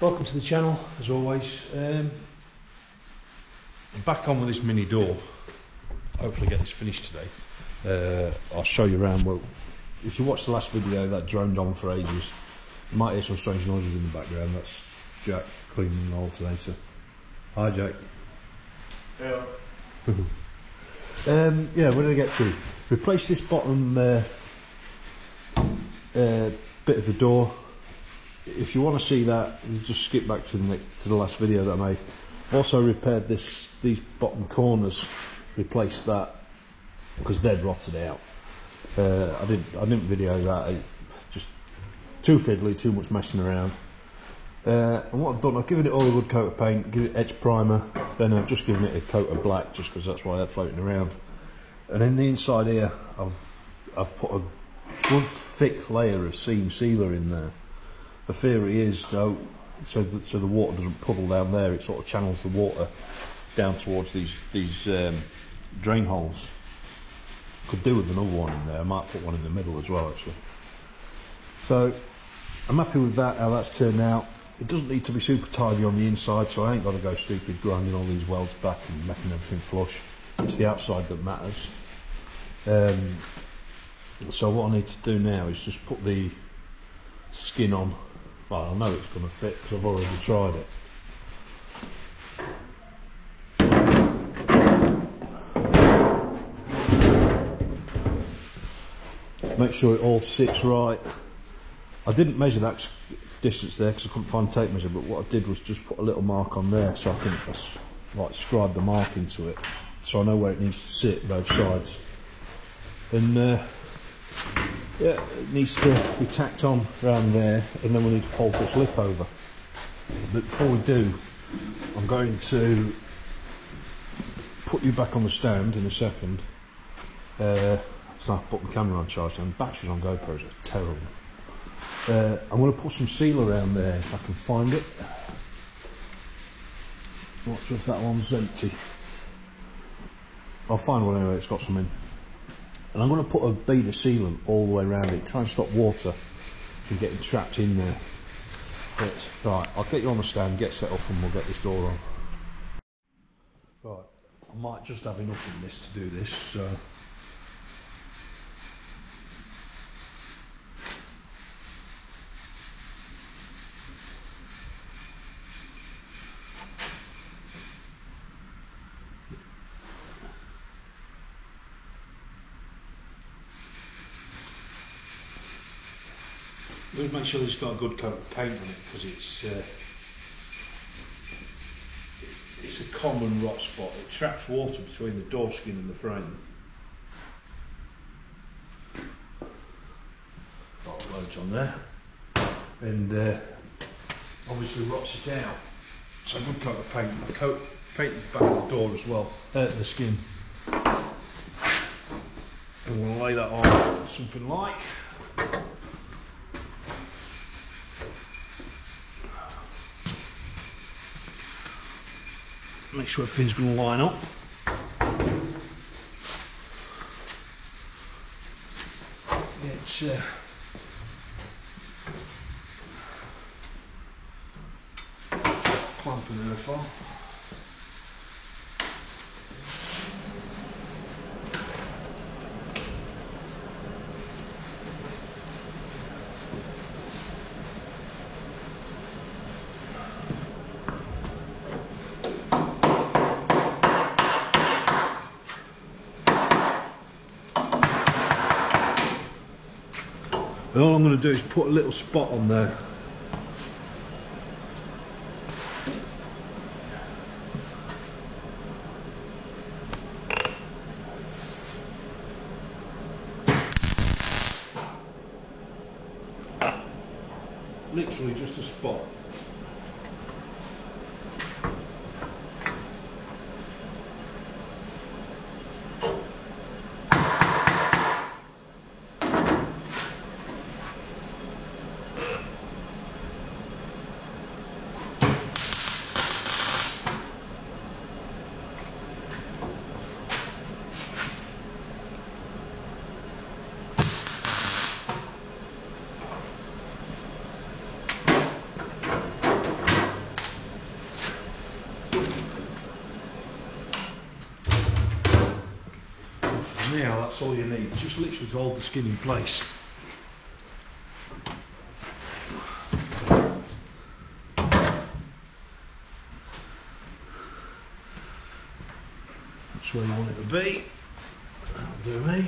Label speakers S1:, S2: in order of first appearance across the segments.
S1: Welcome to the channel, as always. I'm back on with this mini door. Hopefully get this finished today. I'll show you around. Well, if you watched the last video, that droned on for ages. You might hear some strange noises in the background. That's Jack cleaning the alternator. Hi Jack.
S2: Yeah.
S1: Yeah, where did I get to? Replace this bottom bit of the door. If you want to see that, you just skip back to the last video that I made. Also repaired these bottom corners, replaced that because they'd rotted out. I didn't video that. Just too fiddly, too much messing around. And what I've done, I've given it all a good coat of paint, give it edge primer, then I've just given it a coat of black just because that's what I had floating around. And in the inside here, I've put a good thick layer of seam sealer in there. The theory is so the water doesn't puddle down there, it sort of channels the water down towards these drain holes. Could do with another one in there. I might put one in the middle as well actually. So I'm happy with that, how that's turned out. It doesn't need to be super tidy on the inside, so I ain't got to go stupid grinding all these welds back and making everything flush. It's the outside that matters. So what I need to do now is just put the skin on. Well, I know it's going to fit because I've already tried it. Make sure it all sits right. I didn't measure that distance there because I couldn't find a tape measure, but what I did was just put a little mark on there so I can like scribe the mark into it so I know where it needs to sit both sides. And yeah, it needs to be tacked on around there, and then we need to fold this lip over. But before we do, I'm going to put you back on the stand in a second. So I put my camera on charge and batteries on GoPros are terrible. I'm going to put some seal around there if I can find it. Not sure if that one's empty. I'll find one anyway, it's got some in. And I'm going to put a bead of sealant all the way around it, try and stop water from getting trapped in there. But, right, I'll get you on the stand, get set up and we'll get this door on. Right, I might just have enough in this to do this, so... We'll make sure it's got a good coat of paint on it because it's a common rot spot. It traps water between the door skin and the frame. Got loads on there, and obviously rots it out. So a good coat of paint. I paint the back of the door as well, the skin. And we'll lay that on something like. Make sure everything's going to line up. It's clamping earth on. And all I'm going to do is put a little spot on there. Literally just a spot. anyhow, that's all you need. It's just literally to hold the skin in place. That's where you want it to be. That'll do me.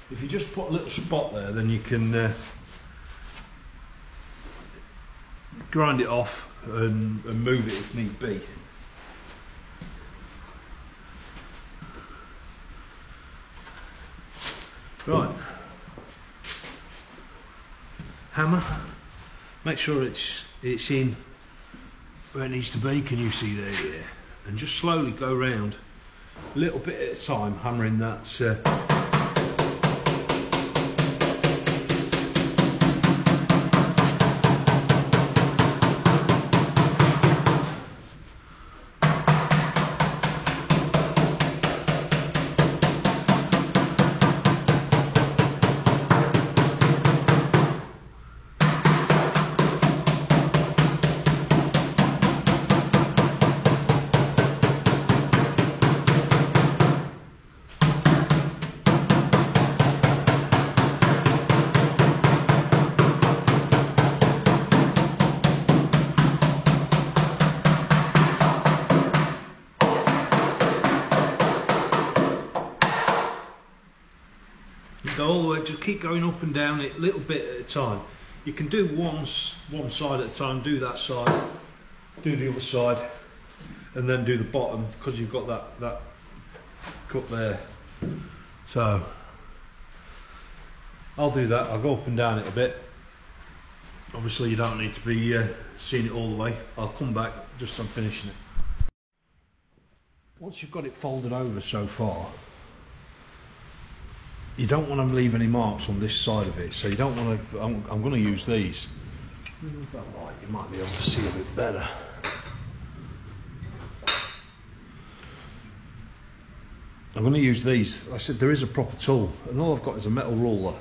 S1: If you just put a little spot there, then you can grind it off and move it if need be. Right, hammer, make sure it's in where it needs to be. Can you see there? Yeah. And just slowly go round a little bit at a time, hammering that go all the way, just keep going up and down it a little bit at a time. You can do one side at a time, do that side, do the other side, and then do the bottom, because you've got that cut there. So I'll do that. I'll go up and down it a bit. Obviously you don't need to be seeing it all the way. I'll come back just as I'm finishing it. Once you've got it folded over so far, you don't want to leave any marks on this side of it, so you don't want to. I'm going to use these. Move that light, you might be able to see a bit better. I'm going to use these. I said there is a proper tool, and all I've got is a metal ruler.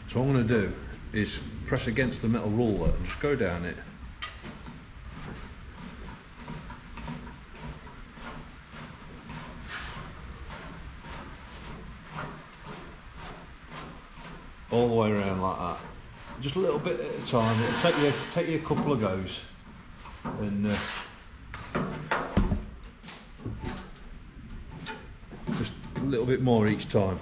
S1: So what I'm going to do is press against the metal ruler and just go down it. All the way around like that, just a little bit at a time. It'll take you a couple of goes, and just a little bit more each time.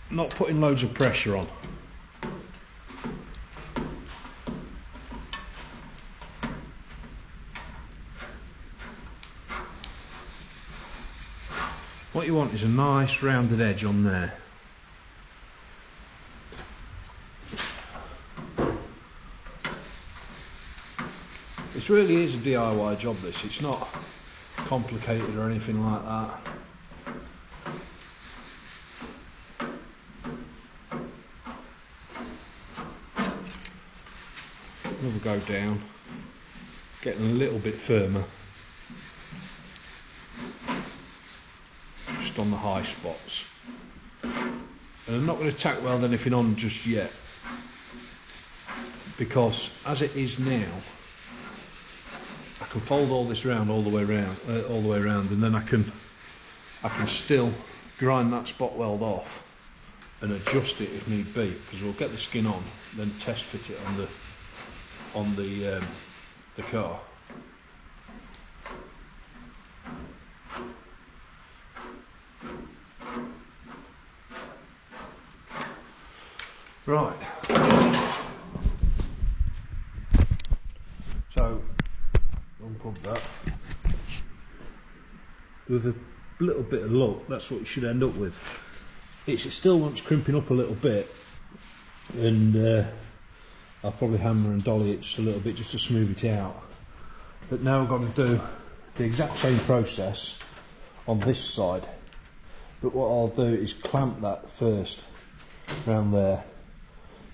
S1: Not putting loads of pressure on. What you want is a nice rounded edge on there. This really is a DIY job, this. It's not complicated or anything like that. Another go down, getting a little bit firmer, just on the high spots. And I'm not going to tack weld anything on just yet, because as it is now, I can fold all this round all the way around, and then I can still grind that spot weld off and adjust it if need be, because we'll get the skin on, then test fit it on the car. Right. So unplug that. With a little bit of luck, that's what you should end up with. It still wants crimping up a little bit, and I'll probably hammer and dolly it just a little bit just to smooth it out. But now we're going to do the exact same process on this side. But what I'll do is clamp that first around there,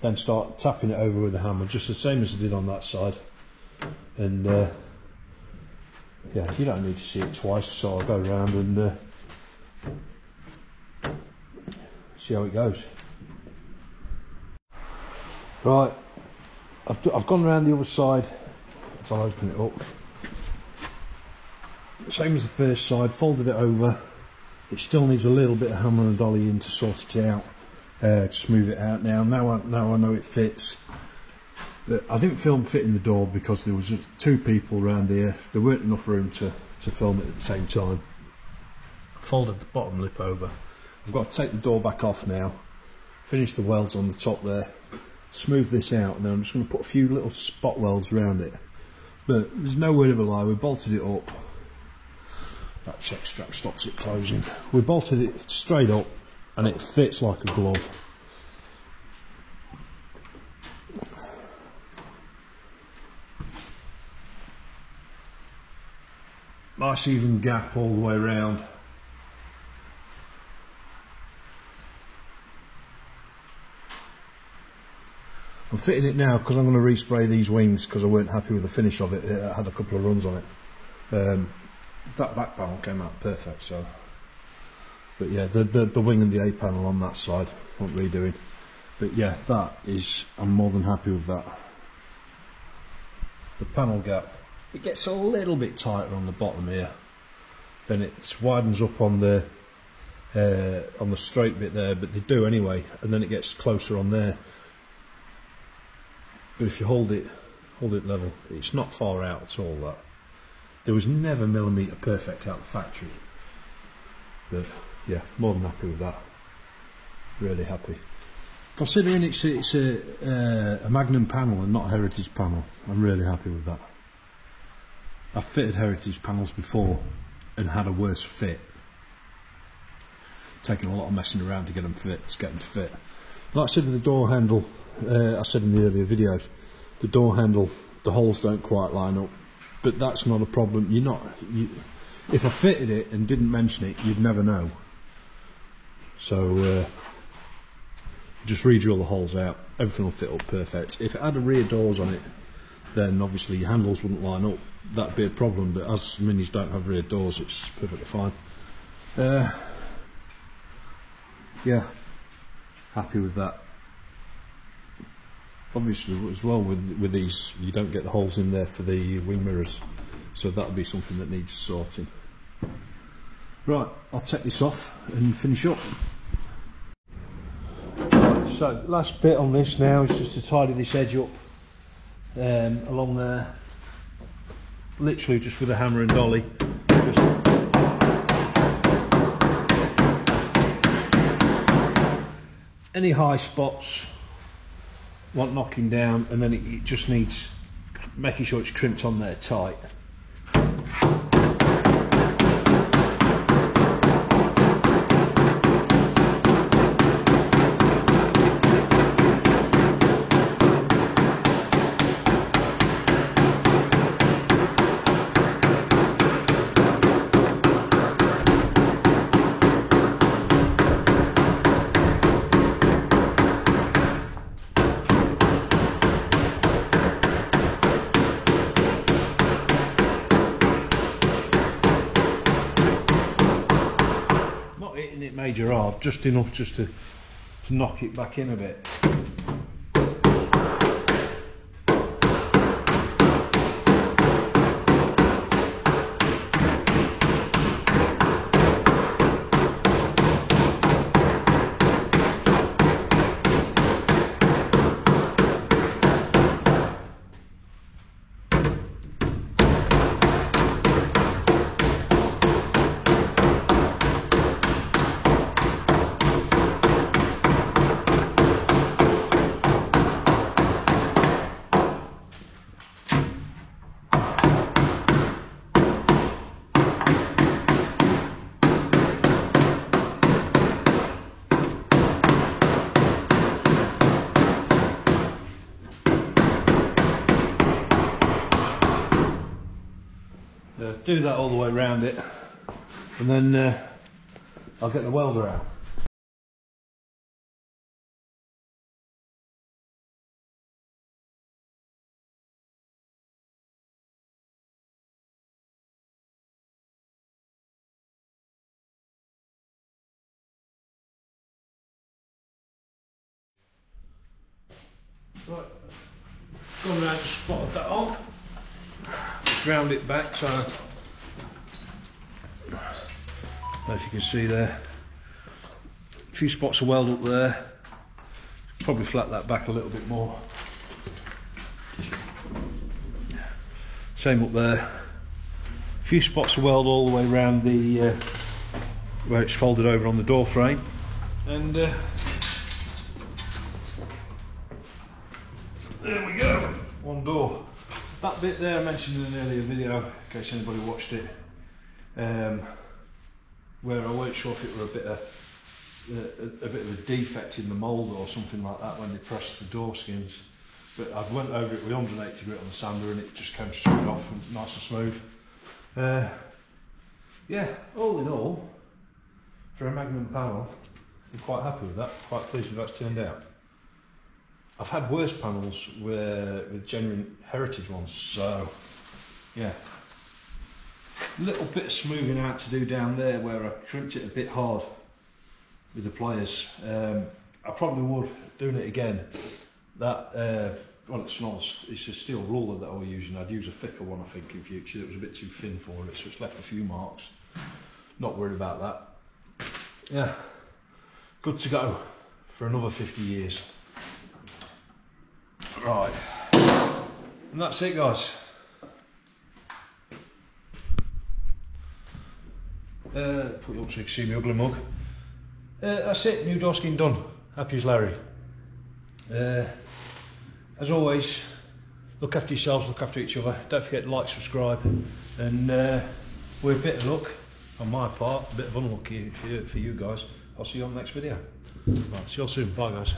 S1: then start tapping it over with the hammer, just the same as I did on that side. and yeah, you don't need to see it twice, so I'll go around and see how it goes. Right, I've gone around the other side, so I'll open it up. Same as the first side, folded it over. It still needs a little bit of hammer and dolly in to sort it out, to smooth it out. Now I know it fits. But I didn't film fitting the door because there was just 2 people around here. There weren't enough room to film it at the same time. Folded the bottom lip over. I've got to take the door back off now, finish the welds on the top there, smooth this out, and then I'm just going to put a few little spot welds around it. But there's no word of a lie, we bolted it up. That check strap stops it closing. We bolted it straight up and it fits like a glove. Nice even gap all the way around. I'm fitting it now because I'm going to respray these wings because I weren't happy with the finish of it. It had a couple of runs on it. That back panel came out perfect, so. But yeah, the wing and the A panel on that side want redoing. But yeah, I'm more than happy with that. The panel gap, it gets a little bit tighter on the bottom here. Then it widens up on the straight bit there, but they do anyway, and then it gets closer on there. But if you hold it level, it's not far out at all. That there was never millimetre perfect out of the factory. But yeah, more than happy with that. Really happy. Considering it's a Magnum panel and not a Heritage panel, I'm really happy with that. I've fitted Heritage panels before and had a worse fit. Taking a lot of messing around to get them to fit. Like I said with the door handle, I said in the earlier videos, the door handle, the holes don't quite line up, but that's not a problem. If I fitted it and didn't mention it, you'd never know. So just re-drill the holes out, everything will fit up perfect. If it had a rear doors on it, then obviously your handles wouldn't line up. That'd be a problem, but as Minis don't have rear doors, it's perfectly fine. Yeah, happy with that. Obviously as well with these, you don't get the holes in there for the wing mirrors, so that'll be something that needs sorting. Right, I'll take this off and finish up. Right, so last bit on this now is just to tidy this edge up along there, literally just with a hammer and dolly. Any high spots want knocking down, and then it just needs making sure it's crimped on there tight. Major hard, just enough just to knock it back in a bit. Do that all the way around it, and then I'll get the welder out. Right, gone round and spotted that on. Ground it back so, I don't know if you can see there, a few spots of weld up there, probably flat that back a little bit more. Same up there, a few spots of weld all the way around the where it's folded over on the door frame, and there we go, one door. That bit there I mentioned in an earlier video, in case anybody watched it, where I weren't sure if it were a bit of a defect in the mould or something like that when they pressed the door skins. But I went over it with 180 grit on the sander and it just came straight off and nice and smooth. Yeah, all in all, for a Magnum panel, I'm quite happy with that, quite pleased with how it's turned out. I've had worse panels with genuine heritage ones, so yeah. A little bit of smoothing out to do down there where I crimped it a bit hard with the pliers. I probably would, doing it again. That, well, it's a steel ruler that I was using. I'd use a thicker one, I think, in future. It was a bit too thin for it, so it's left a few marks. Not worried about that. Yeah, good to go for another 50 years. Right, and that's it, guys. Put you up so you can see my ugly mug. That's it, new door skin done. Happy as Larry. As always, look after yourselves, look after each other. Don't forget to like, subscribe, and we're a bit of luck on my part, a bit of unlucky for you guys. I'll see you on the next video. Right, see you all soon. Bye, guys.